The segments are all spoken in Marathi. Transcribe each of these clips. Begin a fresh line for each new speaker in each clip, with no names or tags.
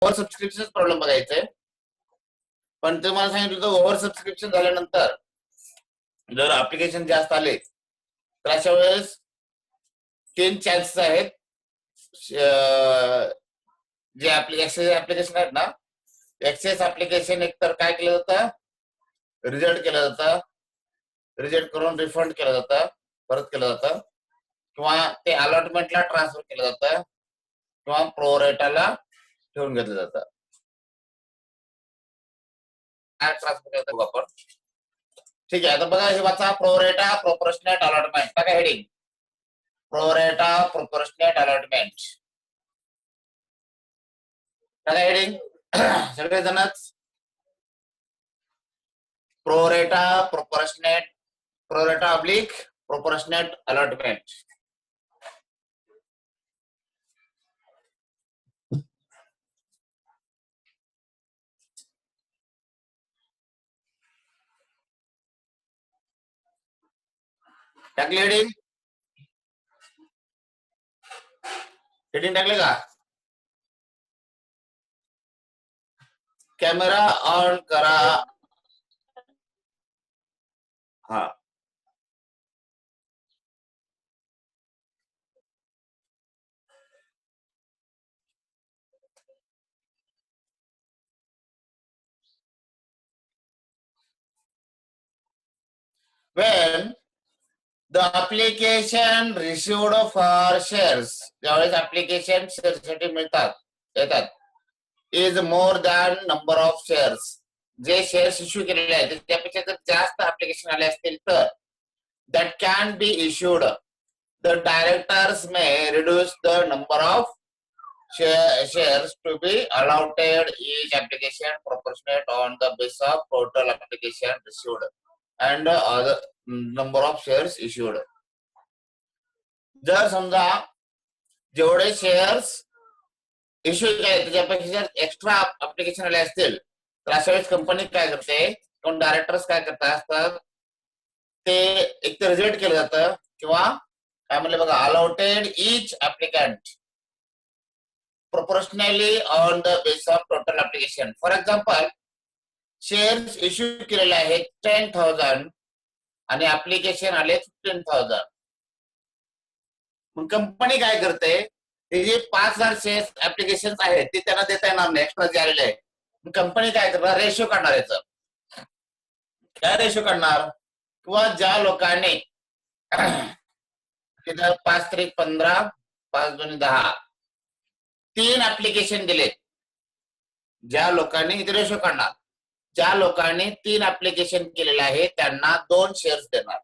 ओव्हर सबस्क्रिप्शन प्रॉब्लेम बघायचंय. पण तुम्हाला सांगितलं होतं ओव्हर सबस्क्रिप्शन झाल्यानंतर जर ऍप्लिकेशन जास्त आले तर अशा वेळेस 3 चान्सेस आहेत. जे ऍप्लिकेशन आहेत ना, एक्सेस ऍप्लिकेशन एकतर काय केलं जातं, रिजेक्ट केलं जातं, रिजेक्ट करून रिफंड केलं जातं, परत केलं जातं, किंवा ते अलॉटमेंटला ट्रान्सफर केलं जातं, किंवा प्रोरेटाला ठेवून घेतलं जातं. काय ट्रान्सफर करतो आपण? ठीक आहे. आता बघा हे वाचा, प्रोरेटा प्रोपोर्शनेट अलॉटमेंट. काय हेडिंग? Pro rata proportionate allotment. काय हेडिंग? सगळेजणच pro rata proportionate, pro rata oblique proportionate allotment. टाकली हेडिंग? हेडिंग टाकले का? कॅमेरा ऑन करा. हा, when the application received for shares, ज्यावेळेस ऍप्लिकेशन शेअरसाठी मिळतात येतात, is more than number of shares, जे शेअर्स इश्यू केलेले आहेत त्यापेक्षा जर जास्त ऍप्लिकेशन आले असतील तर that can be issued, the directors may reduce the number of shares to be allotted each application proportionate on the basis of total application received and other number of shares issued. जर समजा जेवढे शेअर्स इश्यू केले त्याच्यापेक्षा जर एक्स्ट्रा ऍप्लिकेशन आले असतील तर अशा वेळेस कंपनी काय करते, कोण डायरेक्टर्स काय करतात असतात, ते एक तर रिजेक्ट केलं जातं किंवा काय म्हणले बघा, allotted each applicant proportionately on the base of total application. For example, shares issue केलेले आहेत 10,000 आणि ऍप्लिकेशन आले 15,000. मग कंपनी काय करते, ते जे 5,000 शेअर्स ऍप्लिकेशन आहेत ते त्यांना देता येणार नाही, एक्स्ट्रा जे आलेले आहे. कंपनी काय करणार, रेशो काढणार. याचं काय रेशो काढणार, किंवा ज्या लोकांनी 5 3 15 5 2 10 3 ऍप्लिकेशन दिले, ज्या लोकांनी इथे रेशो काढणार, ज्या लोकांनी 3 ऍप्लिकेशन केलेले आहे त्यांना 2 शेअर्स देणार.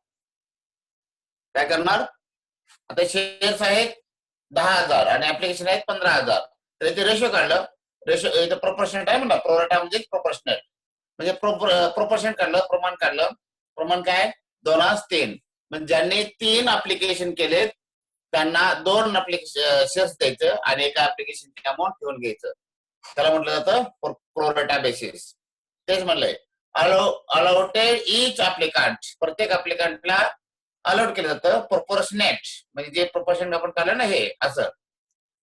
काय करणार, आता शेअर्स आहेत 10,000 आणि ऍप्लिकेशन आहेत 15,000, तर इथे रेशो काढलं. रेशो इथे प्रोपोर्शनेट आहे म्हणा, प्रोरेटा म्हणजे प्रोपोर्शनेट, म्हणजे प्रोपोर्शन काढलं, प्रमाण काढलं. प्रमाण काय, 2:3. म्हणजे ज्यांनी 3 ऍप्लिकेशन केलेत त्यांना 2 ऍप्लिकेशन शेअर्स द्यायचं आणि एका ऍप्लिकेशनची अमाऊंट ठेवून घ्यायचं. त्याला म्हटलं जातं प्रोरेटा बेसिस. तेच म्हणलंय, अलॉटेड ईच ऍप्लिकंट, प्रत्येक ऍप्लिकंटला अलॉट केलं जातं प्रोपोर्शनेट, म्हणजे जे प्रोपोर्शन आपण काढलं ना हे असं,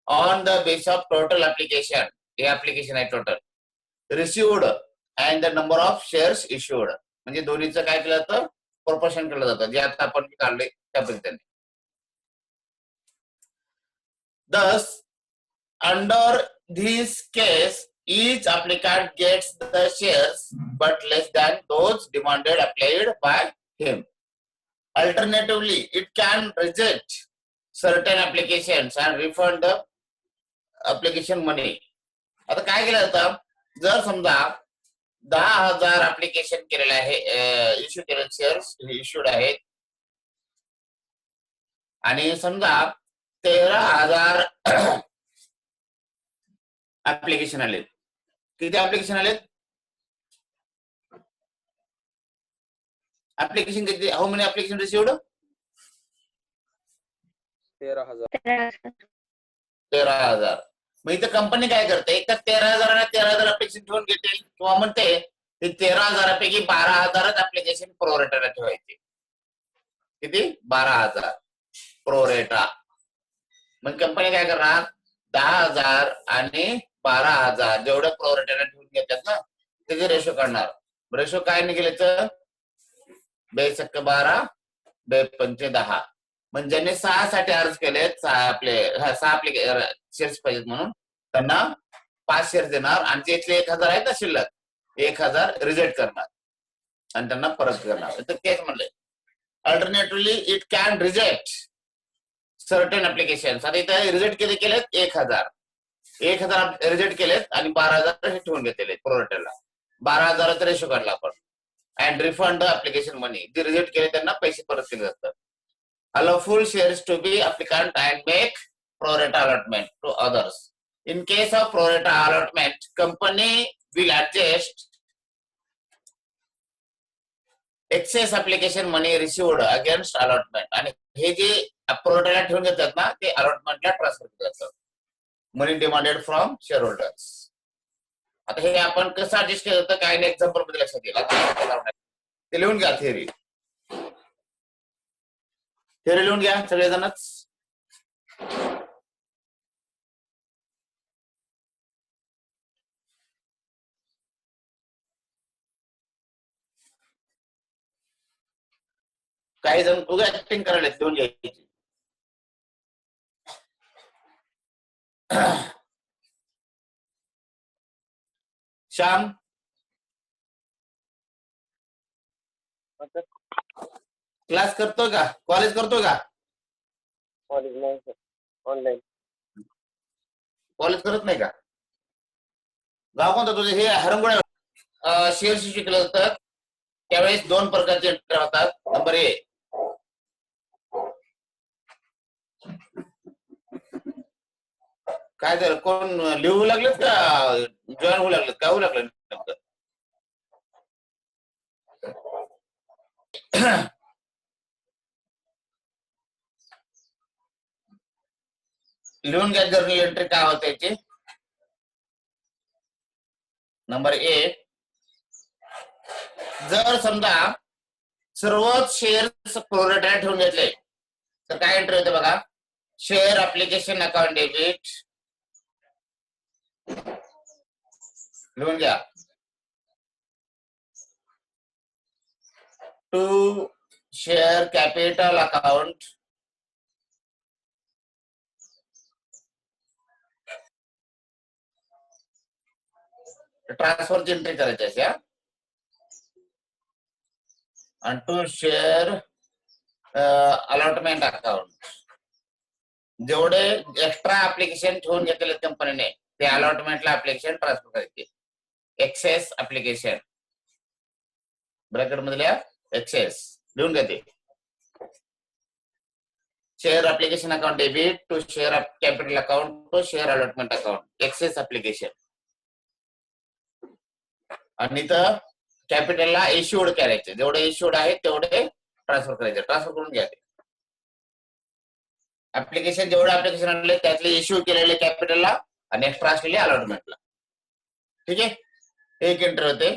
on the base of total application. हे ऍप्लिकेशन आहे total, received and the number of shares issued, म्हणजे दोन्हीचं काय केलं जातं, प्रोपोर्शन केलं जातं, जे आता आपण काढले त्या पद्धतीने. Thus, under this case, each applicant gets the shares but less than those demanded applied by him. Alternatively, it can reject certain applications and refund the application money. आता काय केलं जातं, जर समजा 10,000 ऍप्लिकेशन केलेले आहे, इश्यू केलेले शेअर्स इश्यूड आहेत, आणि समजा 13,000 ऍप्लिकेशन आले. किती ऍप्लिकेशन आले, ऍप्लिकेशन किती, हाऊ मेनी ऍप्लिकेशन रिसिव्ड, 13,000. मग इथं कंपनी काय करते, तर 13,000 आणि 13,000 ऍप्लिकेशन ठेवून घेते, किंवा म्हणते ते 13,000 पैकी 12,000 ऍप्लिकेशन प्रोरेटाला ठेवायचे. किती, 12,000 प्रोरेटा. मग कंपनी काय करणार, 10,000 आणि 12,000 जेवढे प्रोरेटाला ठेवून घेतात ना त्याचे रेशो काढणार. रेशो काय निघाल्याचं 2 × 12 2 × 10. म्हणजे ज्यांनी 6 साठी अर्ज केलेत 6 आपले शेअर्स पाहिजेत म्हणून त्यांना 5 शेअर्स देणार आणि त्यातले 1,000 आहेत ना शिल्लक 1,000 रिजेक्ट करणार आणि त्यांना परत करणार. तर तेच म्हणले alternatively it can reject certain application. आता इथे रिजेक्ट केलेत 1,000 रिजेक्ट केलेत आणि 12,000 हे ठेवून घेतलेले प्रोरेटरला. 12,000चा रेशो काढला आपण अँड रिफंड ऍप्लिकेशन मनी. जे रिजेक्ट केले त्यांना पैसे परत केले जातात. Allow full shares to be applicant and make pro rata allotment to others. In case of pro rata allotment, company will adjust excess application money received against allotment. आणि हे जे pro rata ठेवून घेतात ना ते allotmentला ट्रान्सफर केलं जातं. मनी डिमांडेड फ्रॉम शेअर होल्डर्स. आता हे आपण कसं ऍडजस्ट केलं होतं काय एक्झाम्पल मध्ये लक्षात येईल. ते लिहून घ्या थिअरी. थिअरी लिहून घ्या सगळेजणच. काही जण उगा ऍक्टिंग करायला लिहून घ्यायची. श्याम क्लास करतोय का? कॉलेज करतोय का?
कॉलेज नाही सर, ऑनलाईन.
कॉलेज करत नाही का? गाव कोणतं तुझे? हे हरंगुळ्या शेअर्स शिकलं होतं त्यावेळेस 2 प्रकारचे एंट्री होतात. नंबर ए काय झालं कोण लिहू लागलेत का जॉईन होऊ लागलेत काय होऊ लागलं नेमकं? लिहून घ्या जर्नल एंट्री काय होत याची. नंबर ए जर समजा सर्वच शेअर्स प्रोरेटाला ठेवून घेतले तर काय एंट्री होते बघा. शेअर ऍप्लिकेशन अकाउंट डेबिट लिहून घ्या टू शेअर कॅपिटल अकाउंट ट्रान्सफरची एंट्री करायची अशा आणि टू शेअर अलॉटमेंट अकाउंट जेवढे एक्स्ट्रा ऍप्लिकेशन ठेवून घेतलेले कंपनीने ते अलॉटमेंटला ऍप्लिकेशन ट्रान्सफर करायचे. एक्सेस ऍप्लिकेशन ब्रॅकेट मधल्या एक्सेस लिहून घेते. Share application account debit to share capital account to share allotment account excess application आणि तर कॅपिटलला इश्यूड करायचे. जेवढे इश्यूड आहेत तेवढे ट्रान्सफर करायचे. ट्रान्सफर करून घ्या. ऍप्लिकेशन जेवढे ऍप्लिकेशन आणले त्यातले इश्यू केलेले कॅपिटलला आणि एक्स्ट्रा असलेले अलॉटमेंटला. ठीक आहे. एक एंट्री होते.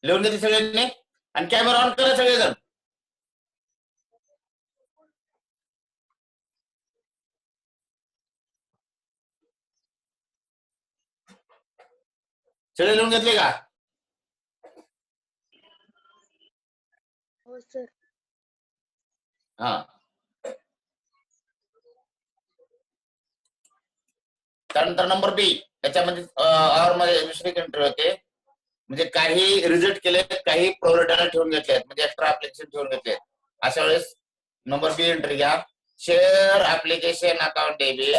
लिहून घेते सगळ्यांनी आणि कॅमेरा ऑन करा सगळेजण. सगळे लिहून घेतले का?
हो सर.
हा त्यानंतर नंबर बी त्याच्यामध्ये और मध्ये दुसरी एंट्री होते. म्हणजे काही रिजेक्ट केले काही प्रोरेटाला ठेवून घेतलेत म्हणजे एक्स्ट्रा ऍप्लिकेशन ठेवून घेतलेत. अशा वेळेस नंबर बी एंट्री घ्या. Share application account debit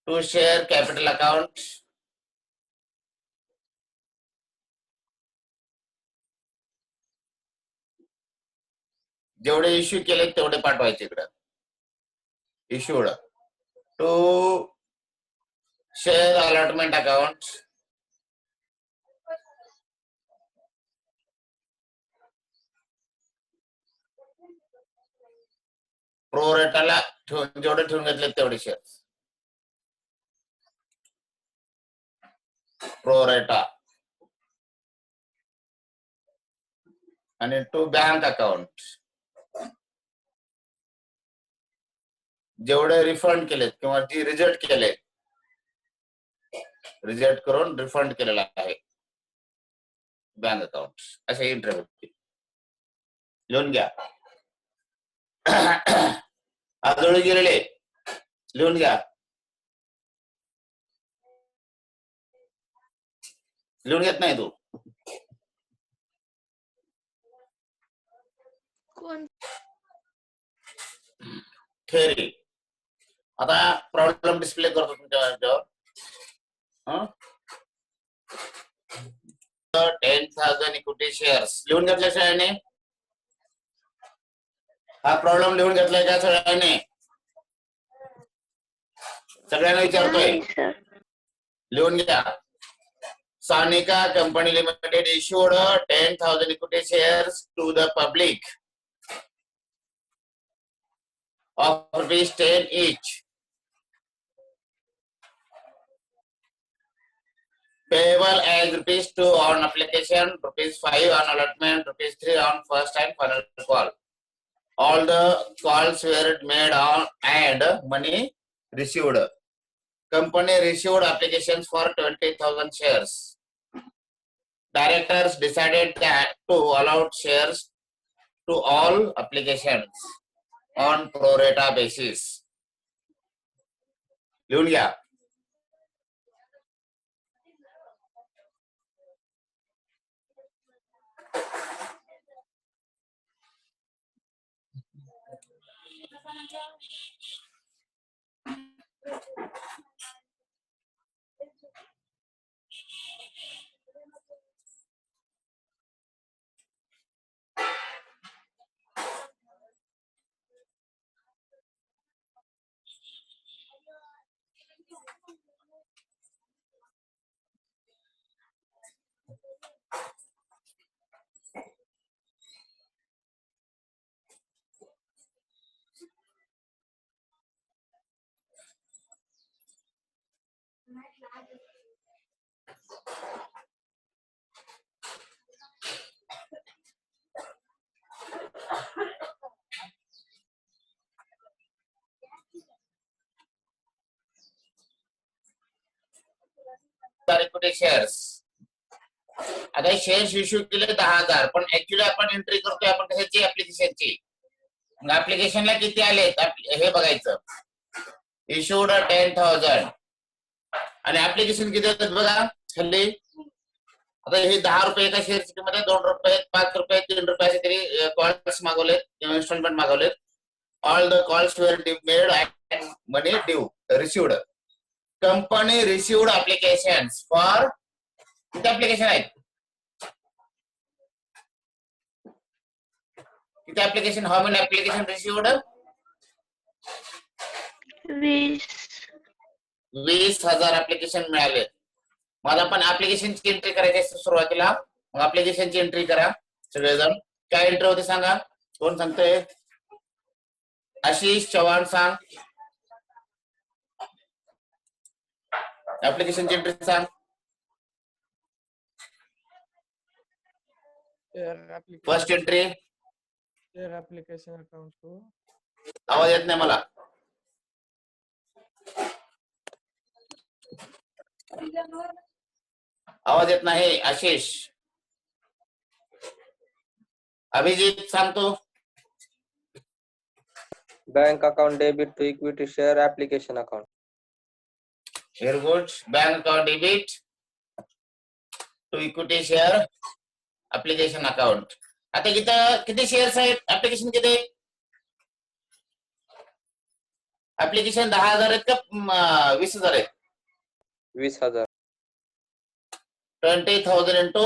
to share capital account जेवढे इश्यू केले तेवढे पाठवायचे इकडे. Issued to share allotment account प्रोरेटाला ठेवून जेवढे ठेवून घेतले तेवढे शेअर प्रोरेटा आणि टू बँक अकाउंट. जेवढे रिफंड केलेत किंवा जी रिजेक्ट केले, रिजेक्ट करून रिफंड केलेला आहे बँक अकाउंट, असे एंट्री होती. लिहून घ्या. आजोळी गेलेले लिहून घ्या. लिहून घेत नाही तू.
कोण?
थेअरी. आता प्रॉब्लेम डिस्प्ले करतो तुमच्या याच्यावर. 10,000 इक्विटी शेअर्स लिहून घेतल्या सगळ्यांनी. हा प्रॉब्लेम लिहून घेतलाय का सगळ्यांनी? सगळ्यांना विचारतोय, लिहून घ्या. Sanika Company Limited issued 10,000 equity shares to the public of rupees 10 each. Payable as rupees 2 on application, rupees 5 on allotment, rupees 3 on first and final call. All the calls were made on and money received. Company received applications for 20,000 shares. Directors decided that to allow shares to all applications on pro rata basis. लिहून घ्या. Equity shares. आता शेअर्स इश्यू केले 10,000, पण ऍक्च्युली आपण एंट्री करतोय आपण कशाची? ऍप्लिकेशनची. ऍप्लिकेशनला किती आले हे बघायचं. इश्यूड 10,000 आणि ऍप्लिकेशन किती येतात बघा खाली. आता हे 10 रुपये एका शेअरची किंमत आहे, 2 रुपये, 5 रुपये, 3 रुपये असे तरी कॉल्स मागवलेत किंवा इन्स्टॉलमेंट मागवलेत. All the calls were made and money due received. Company received applications for किती ऍप्लिकेशन आहेत? किती application? How many application received? 20,000 application मिळाले. मला पण ऍप्लिकेशनची एंट्री करायची आहे सुरुवातीला. मग ऍप्लिकेशनची एंट्री करा सगळेजण. काय एंट्री होते सांगा? कोण सांगतोय? आशिष चव्हाण सांग. ऍप्लिकेशनची एंट्री सांग. फर्स्ट एंट्री
application account को.
आवाज येत नाही मला. आवाज येत नाही आशिष. अभिजित सांगतो.
Bank account debit to equity share application account.
Very good. Bank account debit to equity share application account. आता किती शेअर्स आहेत? ऍप्लिकेशन किती? ऍप्लिकेशन 10,000 आहेत का 20,000 आहेत?
20,000.
20,000 इंटू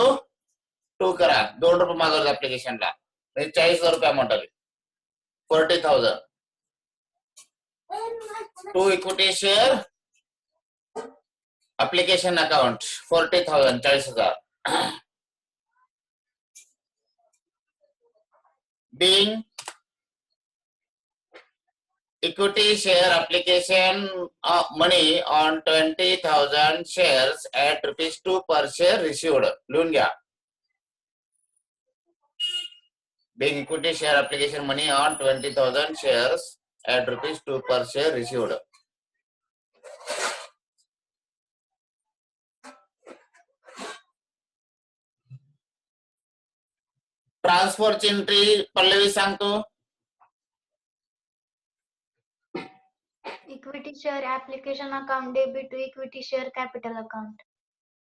2 करा. 2 रुपये मागवले ऍप्लिकेशनला, 40,000 रुपये अमाऊंट आली. 40,000 to equity share application account. 40,000 40,000. being equity share application money on 20,000 shares at rupees 2 per share received. लिहून घ्या. Being equity share application money on 20,000 shares at rupees 2 per share received. ट्रान्सफरची एंट्री पल्लवी सांगतो.
Equity share application account debit to equity share capital account.